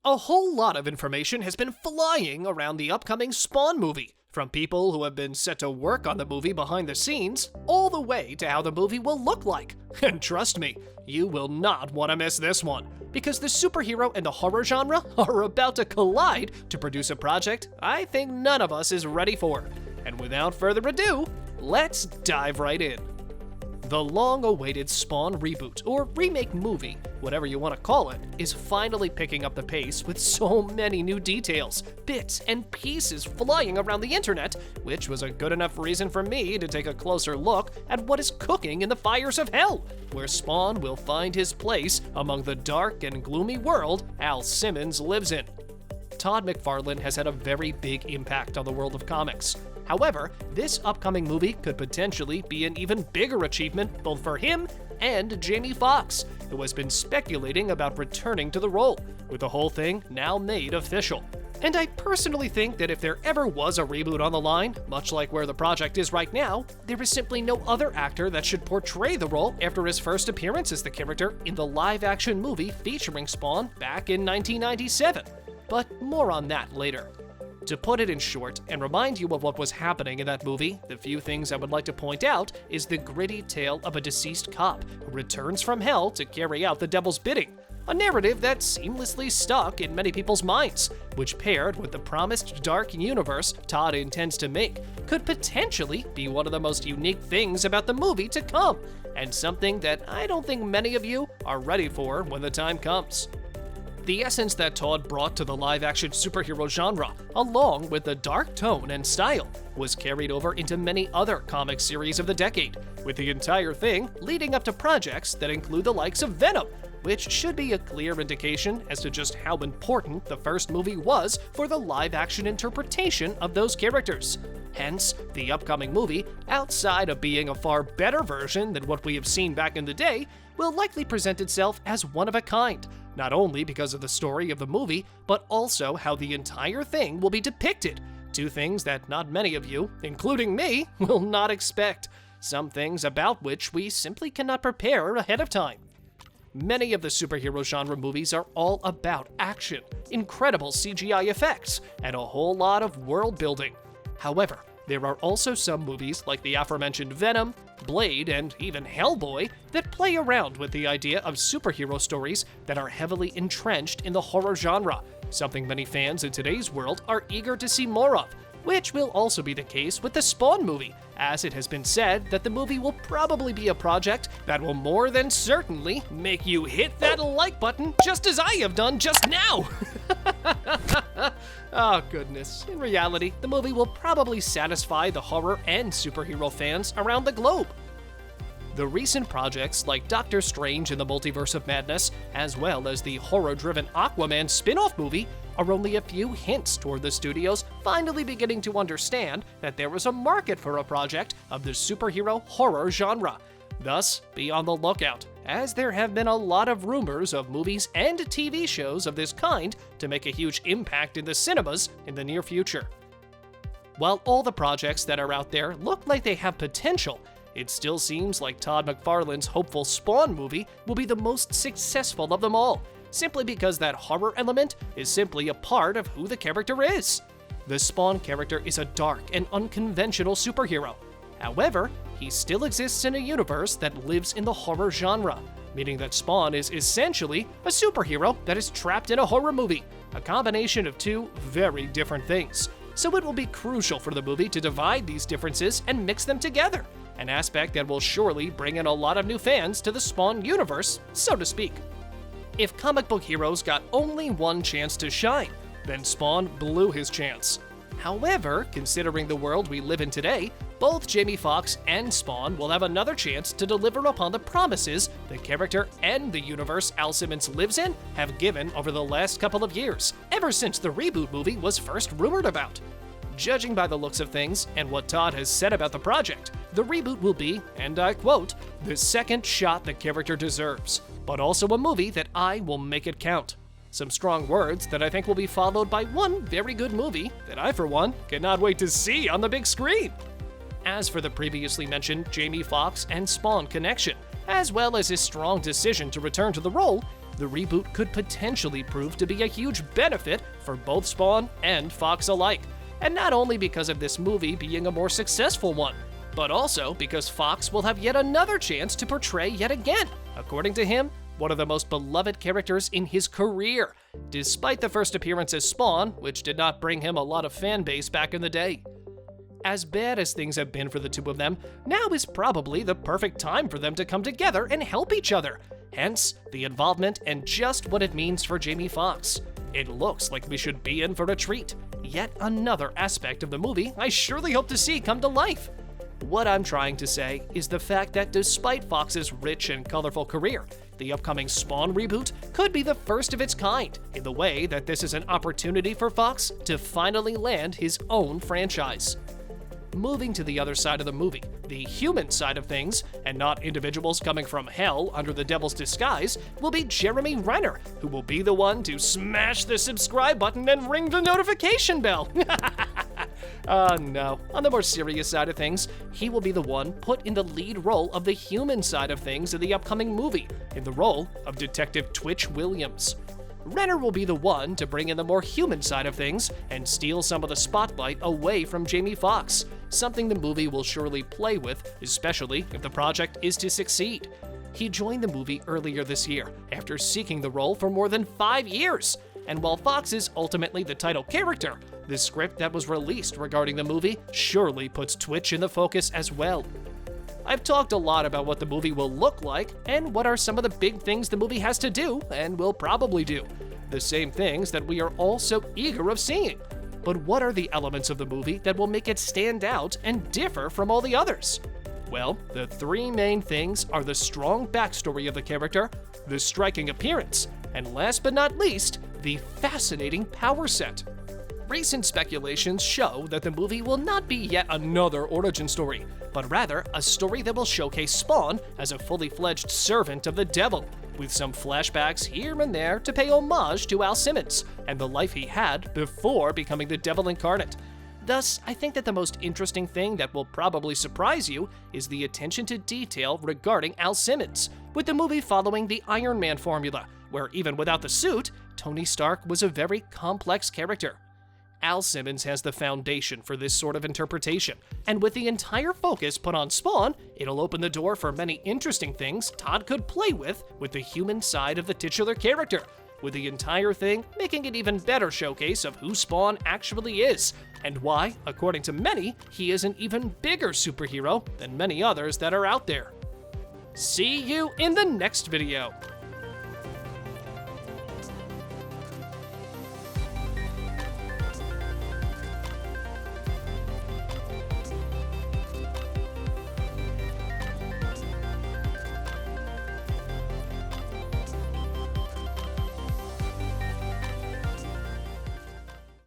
A whole lot of information has been flying around the upcoming Spawn movie, from people who have been set to work on the movie behind the scenes, all the way to how the movie will look like. And trust me, you will not want to miss this one, because the superhero and the horror genre are about to collide to produce a project I think none of us is ready for. And without further ado, let's dive right in. The long-awaited Spawn reboot, or remake movie, whatever you want to call it, is finally picking up the pace with so many new details, bits, and pieces flying around the internet, which was a good enough reason for me to take a closer look at what is cooking in the fires of hell, where Spawn will find his place among the dark and gloomy world Al Simmons lives in. Todd McFarlane has had a very big impact on the world of comics. However, this upcoming movie could potentially be an even bigger achievement both for him and Jamie Foxx, who has been speculating about returning to the role, with the whole thing now made official. And I personally think that if there ever was a reboot on the line, much like where the project is right now, there is simply no other actor that should portray the role after his first appearance as the character in the live-action movie featuring Spawn back in 1997. But more on that later. To put it in short, and remind you of what was happening in that movie, the few things I would like to point out is the gritty tale of a deceased cop who returns from hell to carry out the devil's bidding, a narrative that seamlessly stuck in many people's minds, which paired with the promised dark universe Todd intends to make, could potentially be one of the most unique things about the movie to come, and something that I don't think many of you are ready for when the time comes. The essence that Todd brought to the live-action superhero genre, along with the dark tone and style, was carried over into many other comic series of the decade, with the entire thing leading up to projects that include the likes of Venom, which should be a clear indication as to just how important the first movie was for the live-action interpretation of those characters. Hence, the upcoming movie, outside of being a far better version than what we have seen back in the day, will likely present itself as one of a kind, not only because of the story of the movie, but also how the entire thing will be depicted. Two things that not many of you, including me, will not expect. Some things about which we simply cannot prepare ahead of time. Many of the superhero genre movies are all about action, incredible CGI effects, and a whole lot of world building. However, there are also some movies like the aforementioned Venom, Blade, and even Hellboy that play around with the idea of superhero stories that are heavily entrenched in the horror genre, something many fans in today's world are eager to see more of, which will also be the case with the Spawn movie, as it has been said that the movie will probably be a project that will more than certainly make you hit that like button just as I have done just now. Oh goodness, in reality, the movie will probably satisfy the horror and superhero fans around the globe. The recent projects like Doctor Strange in the Multiverse of Madness, as well as the horror-driven Aquaman spin-off movie, are only a few hints toward the studios finally beginning to understand that there is a market for a project of the superhero horror genre. Thus, be on the lookout, as there have been a lot of rumors of movies and TV shows of this kind to make a huge impact in the cinemas in the near future. While all the projects that are out there look like they have potential, it still seems like Todd McFarlane's hopeful Spawn movie will be the most successful of them all, simply because that horror element is simply a part of who the character is. The Spawn character is a dark and unconventional superhero. However, he still exists in a universe that lives in the horror genre, meaning that Spawn is essentially a superhero that is trapped in a horror movie, a combination of two very different things. So it will be crucial for the movie to divide these differences and mix them together, an aspect that will surely bring in a lot of new fans to the Spawn universe, so to speak. If comic book heroes got only one chance to shine, then Spawn blew his chance. However, considering the world we live in today, both Jamie Foxx and Spawn will have another chance to deliver upon the promises the character and the universe Al Simmons lives in have given over the last couple of years, ever since the reboot movie was first rumored about. Judging by the looks of things and what Todd has said about the project, the reboot will be, and I quote, "the second shot the character deserves, but also a movie that I will make it count." Some strong words that I think will be followed by one very good movie that I, for one, cannot wait to see on the big screen. As for the previously mentioned Jamie Foxx and Spawn connection, as well as his strong decision to return to the role, the reboot could potentially prove to be a huge benefit for both Spawn and Foxx alike. And not only because of this movie being a more successful one, but also because Foxx will have yet another chance to portray yet again, according to him, one of the most beloved characters in his career, despite the first appearance as Spawn, which did not bring him a lot of fan base back in the day. As bad as things have been for the two of them, now is probably the perfect time for them to come together and help each other. Hence, the involvement and just what it means for Jamie Foxx. It looks like we should be in for a treat. Yet another aspect of the movie I surely hope to see come to life. What I'm trying to say is the fact that despite Foxx's rich and colorful career, the upcoming Spawn reboot could be the first of its kind, in the way that this is an opportunity for Foxx to finally land his own franchise. Moving to the other side of the movie, the human side of things, and not individuals coming from hell under the devil's disguise, will be Jeremy Renner, who will be the one to smash the subscribe button and ring the notification bell. No. On the more serious side of things, he will be the one put in the lead role of the human side of things in the upcoming movie, in the role of Detective Twitch Williams. Renner will be the one to bring in the more human side of things and steal some of the spotlight away from Jamie Foxx, something the movie will surely play with, especially if the project is to succeed. He joined the movie earlier this year, after seeking the role for more than 5 years. And while Foxx is ultimately the title character, the script that was released regarding the movie surely puts Twitch in the focus as well. I've talked a lot about what the movie will look like and what are some of the big things the movie has to do and will probably do. The same things that we are all so eager of seeing. But what are the elements of the movie that will make it stand out and differ from all the others? Well, the three main things are the strong backstory of the character, the striking appearance, and last but not least, the fascinating power set. Recent speculations show that the movie will not be yet another origin story, but rather a story that will showcase Spawn as a fully fledged servant of the devil, with some flashbacks here and there to pay homage to Al Simmons and the life he had before becoming the devil incarnate. Thus, I think that the most interesting thing that will probably surprise you is the attention to detail regarding Al Simmons, with the movie following the Iron Man formula, where even without the suit, Tony Stark was a very complex character. Al Simmons has the foundation for this sort of interpretation, and with the entire focus put on Spawn, it'll open the door for many interesting things Todd could play with the human side of the titular character, with the entire thing making an even better showcase of who Spawn actually is, and why, according to many, he is an even bigger superhero than many others that are out there. See you in the next video!